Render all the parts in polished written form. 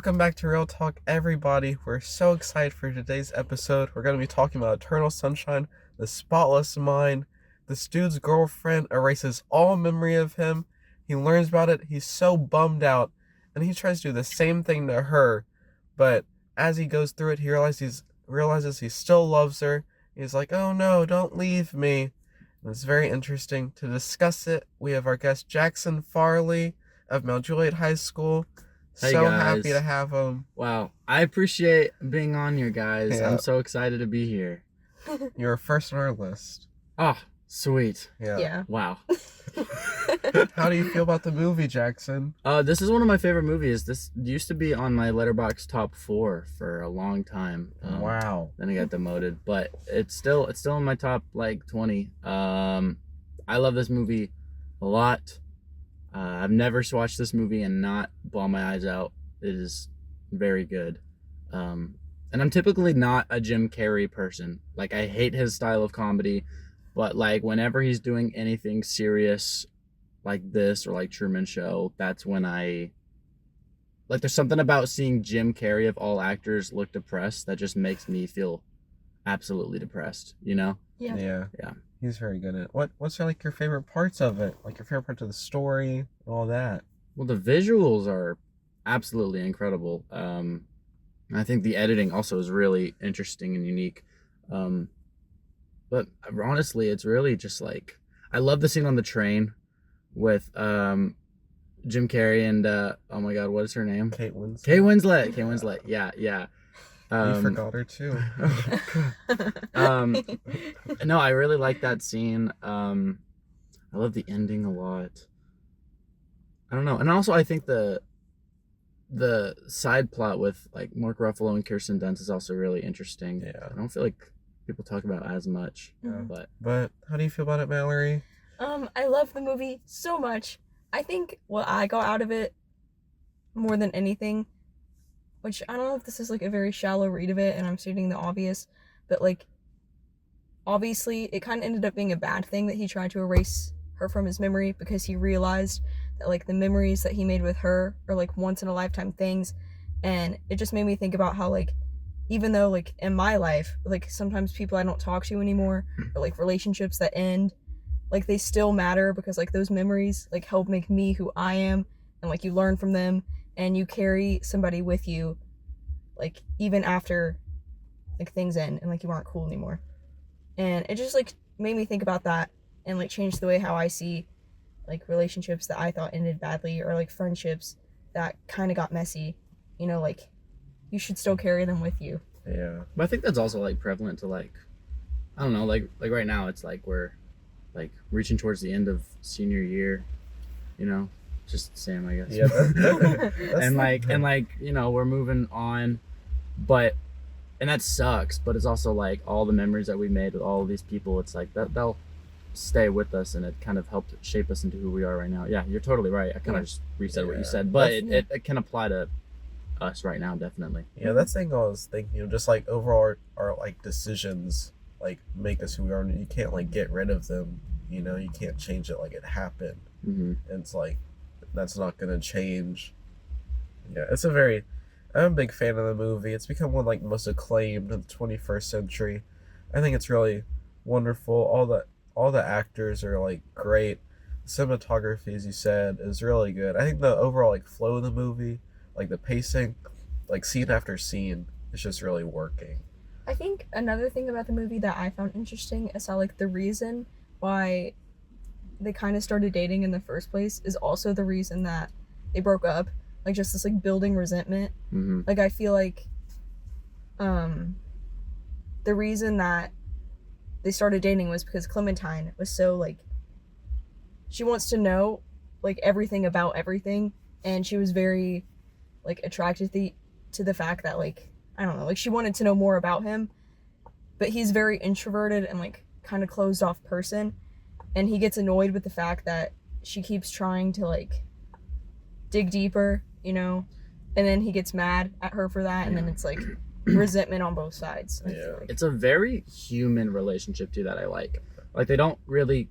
Welcome back to Real Talk, everybody. We're so excited for today's episode. We're going to be talking about Eternal Sunshine, the Spotless Mind. This dude's girlfriend erases all memory of him. He learns about it. He's so bummed out, and he tries to do the same thing to her. But as he goes through it, he realizes he still loves her. He's like, "Oh no, don't leave me." And it's very interesting. To discuss it, we have our guest Jackson Farley of Mount Juliet High School. Hey so guys. happy to have him. Wow, I appreciate being on here, guys. Yeah. I'm so excited to be here. You were first on our list. Oh, sweet. Yeah. Wow. How do you feel about the movie, Jackson? This is one of my favorite movies. This used to be on my Letterboxd top 4 for a long time. Wow. Then I got demoted, but it's still in my top 20. I love this movie a lot. I've never watched this movie and not bawl my eyes out. It is very good. And I'm typically not a Jim Carrey person. Like, I hate his style of comedy, but like whenever he's doing anything serious like this or like Truman Show, that's when there's something about seeing Jim Carrey of all actors look depressed that just makes me feel absolutely depressed, you know? Yeah. Yeah. He's very good at it. What's like your favorite parts of it? Like your favorite parts of the story and all that? Well, the visuals are absolutely incredible. I think the editing also is really interesting and unique. But honestly, it's really just like, I love the scene on the train with Jim Carrey and oh my God, what is her name? Kate Winslet. Kate Winslet. Yeah. You forgot her too. No, I really like that scene. I love the ending a lot. I don't know. And also I think the side plot with like Mark Ruffalo and Kirsten Dunst is also really interesting. Yeah. I don't feel like people talk about as much. Yeah. But how do you feel about it, Mallory? I love the movie so much. I think what I got out of it more than anything, which I don't know if this is like a very shallow read of it and I'm stating the obvious, but like obviously it kind of ended up being a bad thing that he tried to erase her from his memory, because he realized that like the memories that he made with her are like once in a lifetime things. And it just made me think about how like, even though like in my life, like sometimes people I don't talk to anymore, or like relationships that end, like they still matter, because like those memories like help make me who I am, and like you learn from them and you carry somebody with you like even after like things end and like you aren't cool anymore. And it just like made me think about that and like changed the way how I see like relationships that I thought ended badly, or like friendships that kind of got messy, you know, like you should still carry them with you. Yeah. I think that's also like prevalent to like, I don't know, like right now it's like we're like reaching towards the end of senior year, you know, just Sam, I guess. Yeah. and like you know, we're moving on, and that sucks. But it's also like all the memories that we made with all of these people. It's like they'll stay with us, and it kind of helped shape us into who we are right now. Yeah, you're totally right. I kind of just resaid what you said, but it can apply to us right now, definitely. Yeah, that's the thing I was thinking. Just like overall, our like decisions like make us who we are. And you can't like get rid of them. You know, you can't change it like it happened. Mm-hmm. And it's like that's not gonna change. Yeah, I'm a big fan of the movie. It's become one of like the most acclaimed in the 21st century. I think it's really wonderful. All the actors are like great. The cinematography, as you said, is really good. I think the overall like flow of the movie, like the pacing, like scene after scene, is just really working. I think another thing about the movie that I found interesting is how like the reason why they kind of started dating in the first place is also the reason that they broke up. Like just this like building resentment. Mm-hmm. Like I feel like the reason that they started dating was because Clementine was so like, she wants to know like everything about everything, and she was very like attracted to the fact that like, I don't know, like she wanted to know more about him, but he's very introverted and like kind of closed off person, and he gets annoyed with the fact that she keeps trying to like dig deeper, you know, and then he gets mad at her for that, and then it's like resentment on both sides. Yeah. It's a very human relationship too that I like. Like they don't really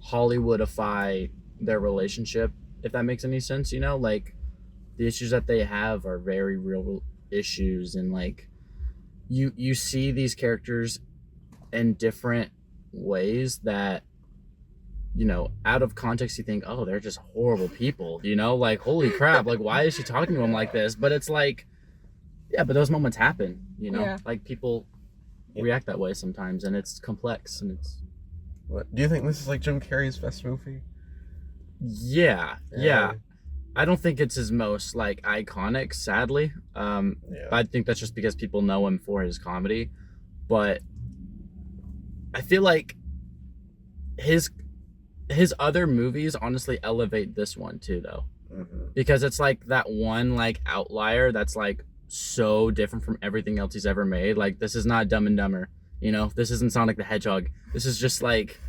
Hollywoodify their relationship, if that makes any sense, you know? Like the issues that they have are very real issues, and like you see these characters in different ways that, you know, out of context you think, oh, they're just horrible people, you know, like holy crap, like why is she talking to him like this? But it's like, yeah, but those moments happen, you know. Yeah. Like people react that way sometimes, and it's complex, and it's What, do you think this is like Jim Carrey's best movie? yeah. I don't think it's his most like iconic, sadly. Yeah. I think that's just because people know him for his comedy. But I feel like his other movies honestly elevate this one too, though, because it's like that one like outlier that's like so different from everything else he's ever made. Like this is not Dumb and Dumber, you know. This isn't Sonic the Hedgehog. This is just like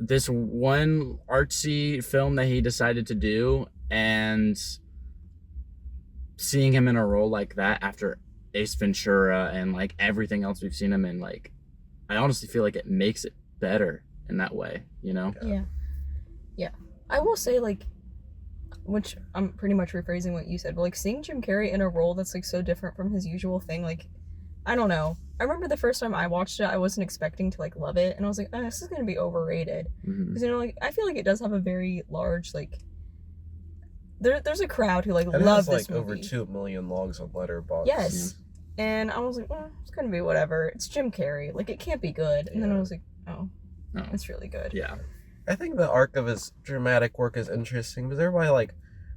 this one artsy film that he decided to do, and seeing him in a role like that after Ace Ventura and like everything else we've seen him in, like I honestly feel like it makes it better in that way, you know? Yeah. I will say, like, which I'm pretty much rephrasing what you said, but like seeing Jim Carrey in a role that's like so different from his usual thing, like, I don't know. I remember the first time I watched it, I wasn't expecting to like love it, and I was like, oh, this is gonna be overrated. Because, you know, like, I feel like it does have a very large, like, there's a crowd who like It love has this like movie. over 2 million logs on Letterboxd. Yes. And I was like, it's gonna be whatever. It's Jim Carrey. Like, it can't be good. And then I was like, oh, it's really good. Yeah. I think the arc of his dramatic work is interesting because everybody like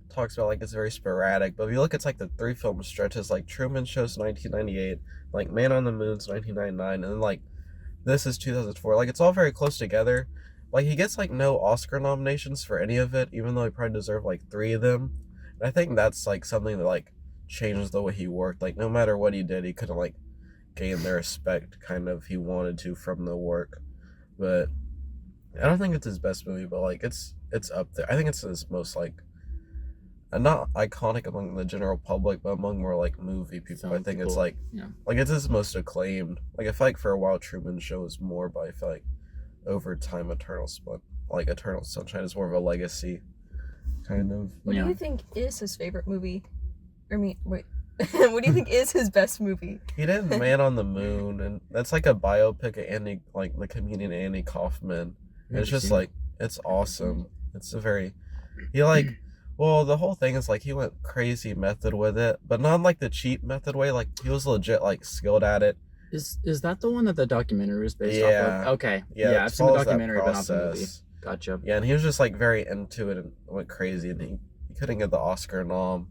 talks about like it's very sporadic, but if you look at like the 3 film stretches, like Truman Show's 1998, like Man on the Moon's 1999, and then like this is 2004. Like it's all very close together. Like he gets like no Oscar nominations for any of it, even though he probably deserved like 3 of them. And I think that's like something that like changes the way he worked. Like no matter what he did, he couldn't like gain the respect kind of he wanted to from the work. But I don't think it's his best movie, but like it's up there. I think it's his most like not iconic among the general public, but among more like movie people. I think it's like like it's his most acclaimed. Like I feel like for a while Truman Show was more, but I feel like over time Eternal Sunshine is more of a legacy kind of. What do you think is his favorite movie? What do you think is his best movie? He did Man on the Moon, and that's like a biopic of Andy, like the comedian Andy Kaufman. And it's just like it's awesome. It's a very well, the whole thing is like he went crazy method with it, but not like the cheap method way. Like he was legit like skilled at it. Is that the one that the documentary was based off of? Okay. Yeah, I've seen the documentary, but not the movie. Gotcha. Yeah, and he was just like very into it and went crazy, and he couldn't get the Oscar nom.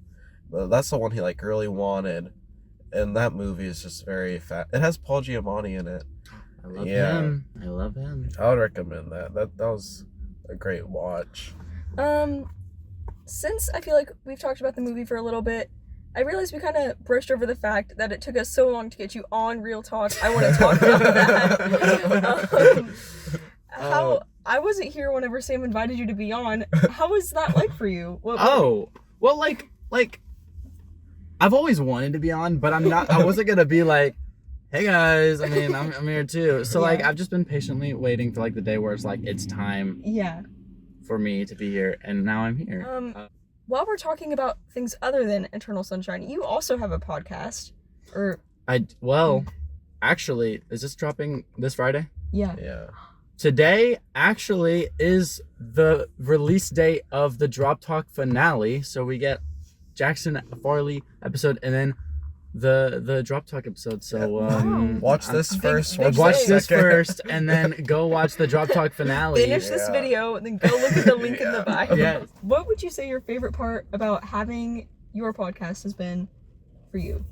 But that's the one he like really wanted, and that movie is just very fat. It has Paul Giamatti in it. I love him. I would recommend that. That was a great watch. Since I feel like we've talked about the movie for a little bit, I realized we kind of brushed over the fact that it took us so long to get you on Real Talk. I want to talk about that. How I wasn't here whenever Sam invited you to be on. How was that like for you? Well, like I've always wanted to be on, but I wasn't gonna be like, hey guys, I mean, I'm here too. So like I've just been patiently waiting for like the day where it's like it's time for me to be here, and now I'm here. While we're talking about things other than Eternal Sunshine, you also have a podcast. Actually, is this dropping this Friday? Yeah. Today actually is the release date of the Drop Talk finale, so we get Jackson Farley episode and then the Drop Talk episode. So watch this first. Watch this first, and then go watch the Drop Talk finale. Finish this video, and then go look at the link in the bio. Yes. What would you say your favorite part about having your podcast has been for you?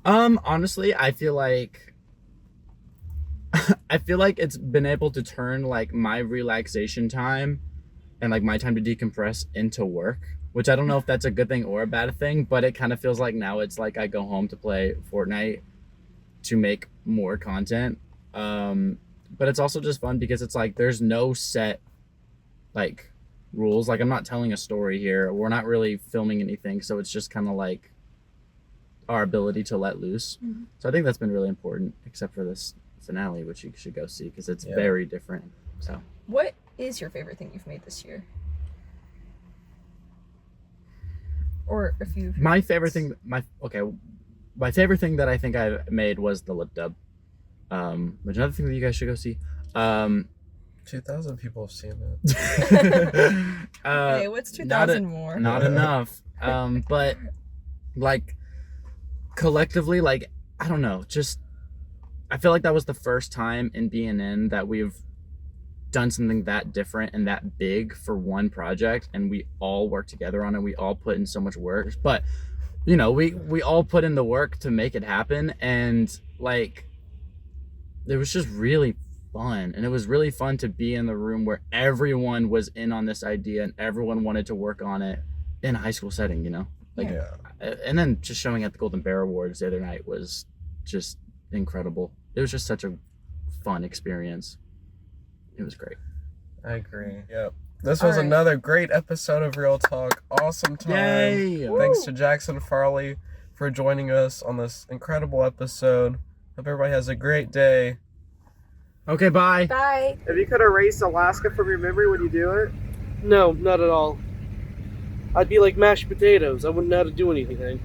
Honestly, I feel like it's been able to turn like my relaxation time and like my time to decompress into work, which I don't know if that's a good thing or a bad thing, but it kind of feels like now it's like I go home to play Fortnite to make more content. But it's also just fun because it's like there's no set like rules. Like I'm not telling a story here. We're not really filming anything, so it's just kind of like our ability to let loose. Mm-hmm. So I think that's been really important, except for this finale, which you should go see because it's very different. So what is your favorite thing you've made this year? Or if you. My favorite thing that I think I made was the lip dub. Which another thing that you guys should go see. 2,000 people have seen it. Hey, what's 2,000 more? Not enough. But like collectively, like I don't know, just I feel like that was the first time in BNN that we've done something that different and that big for one project, and we all worked together on it. We all put in so much work, but we all put in the work to make it happen, and like it was just really fun. And it was really fun to be in the room where everyone was in on this idea and everyone wanted to work on it in a high school setting, and then just showing at the Golden Bear Awards the other night was just incredible. It was just such a fun experience. It was great. I agree. Yep. This was another great episode of Real Talk. Awesome time. Yay! Thanks to Jackson Farley for joining us on this incredible episode. Hope everybody has a great day. Okay, bye. Bye. If you could erase Alaska from your memory, would you do it? No, not at all. I'd be like mashed potatoes. I wouldn't know how to do anything.